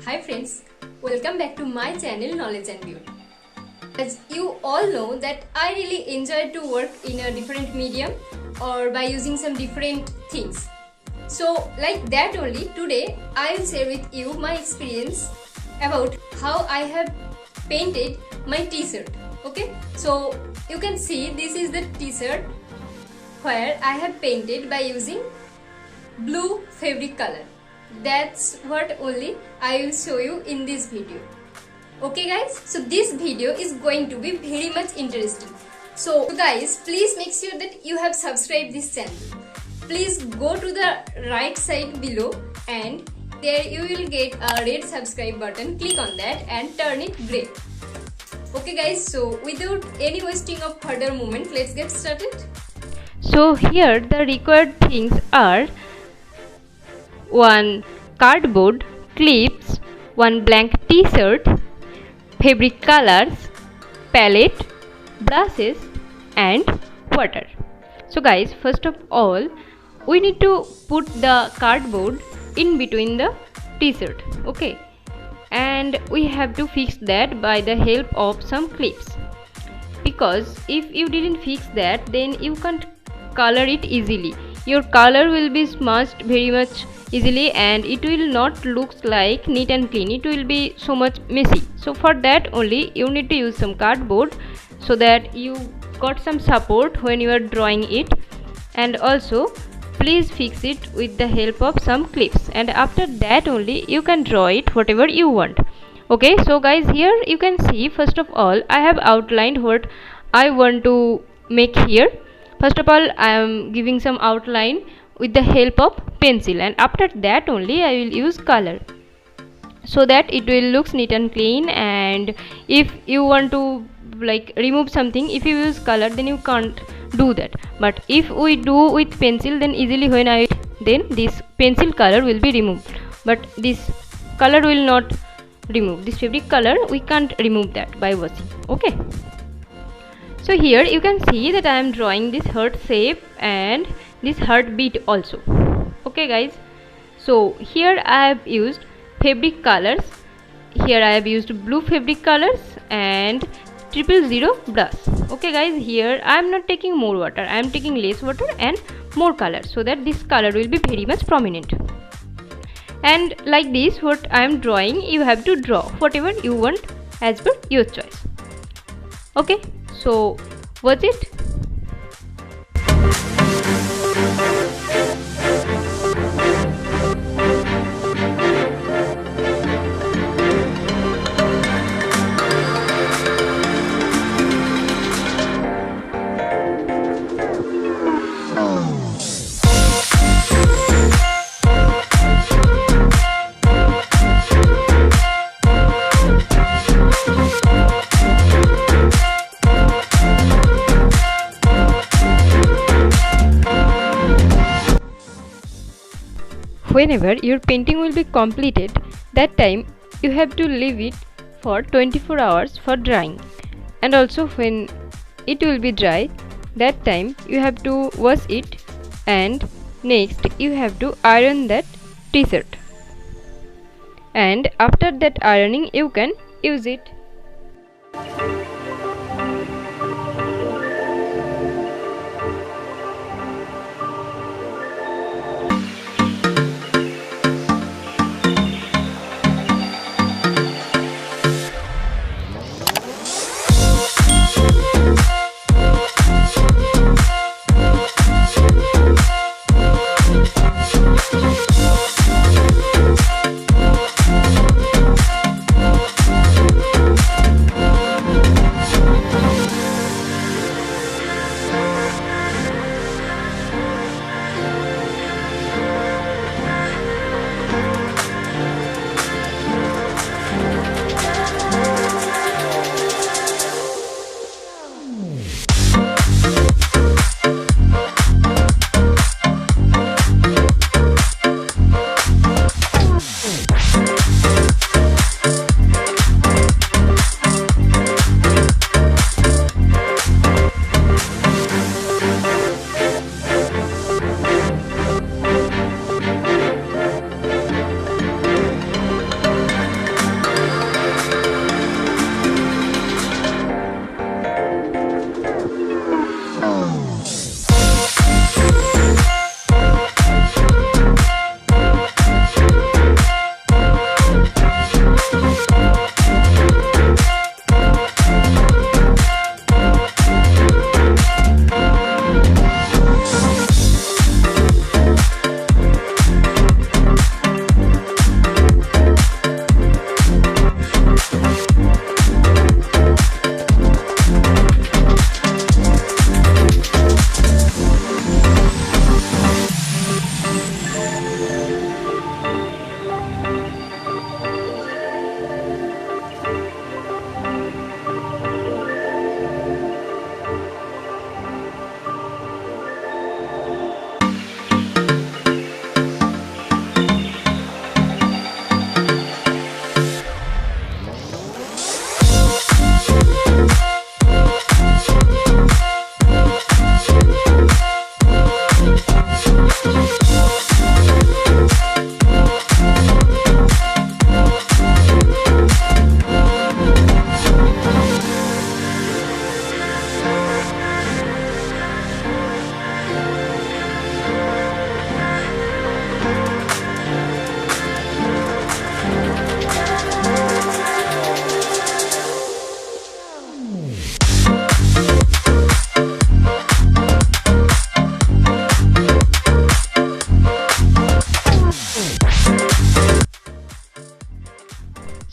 Hi friends, welcome back to my channel Knowledge and Beauty. As you all know that I really enjoy to work in a different medium or by using some different things. So like that only today I will share with you my experience about how I have painted my t-shirt. Okay, so you can see this is the t-shirt where I have painted by using blue fabric color. That's what only I will show you in this video. Okay guys, so this video is going to be very much interesting. So guys, please make sure that you have subscribed this channel. Please go to the right side below and there you will get a red subscribe button. Click on that and turn it gray. Okay guys, so without any wasting of further moment, let's get started. So here the required things are one cardboard, clips, one blank t-shirt, fabric colors, palette, brushes and water. So guys, first of all we need to put the cardboard in between the t-shirt, okay, and we have to fix that by the help of some clips, because if you didn't fix that then you can't color it easily. Your color will be smudged very much easily and it will not look like neat and clean. It will be so much messy. So for that only you need to use some cardboard so that you got some support when you are drawing it, and also please fix it with the help of some clips, and after that only you can draw it whatever you want. Okay, so guys, here you can see first of all I have outlined what I want to make here. First of all I am giving some outline with the help of pencil, and after that only I will use color so that it will look neat and clean. And if you want to like remove something, if you use color then you can't do that, but if we do with pencil then easily then this pencil color will be removed, but this color will not remove. This fabric color we can't remove that by washing. Okay, so here you can see that I am drawing this heart shape and this heartbeat also. Okay guys, so here I have used fabric colors. Here I have used blue fabric colors and 000 brush. Okay guys, here I am not taking more water, I am taking less water and more color so that this color will be very much prominent. And like this what I am drawing, you have to draw whatever you want as per your choice. Okay, so watch it. Whenever your painting will be completed, that time you have to leave it for 24 hours for drying, and also when it will be dry, that time you have to wash it, and next you have to iron that t-shirt, and after that ironing you can use it.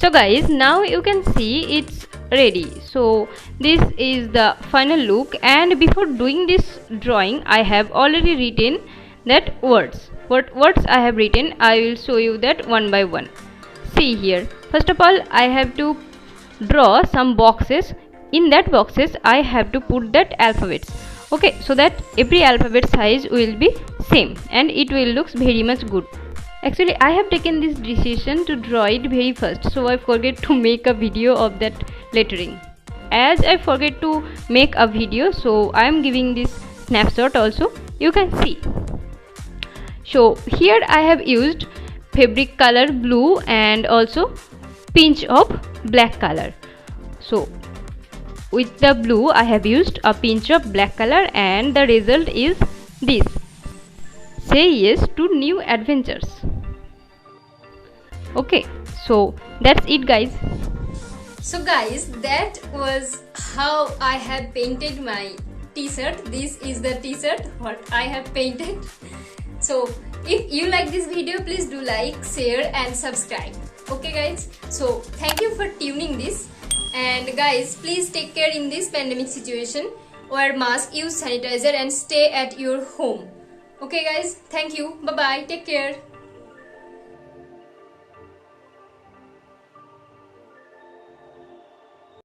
So guys, now you can see it's ready. So this is the final look, and before doing this drawing I have already written that words. What words I have written, I will show you that one by one. See here, first of all I have to draw some boxes. In that boxes I have to put that alphabets, okay, so that every alphabet size will be same and it will looks very much good. Actually I have taken this decision to draw it very first, so I forget to make a video of that lettering. As I forget to make a video, so I am giving this snapshot also, you can see. So here I have used fabric color blue and also pinch of black color. So with the blue I have used a pinch of black color, and the result is this: say yes to new adventures. Okay, so that's it guys. So guys, that was how I have painted my t-shirt. This is the t-shirt what I have painted. So if you like this video, please do like, share and subscribe. Okay guys, so thank you for tuning this, and guys please take care in this pandemic situation. Wear mask, use sanitizer and stay at your home. Okay guys, thank you, bye bye, take care.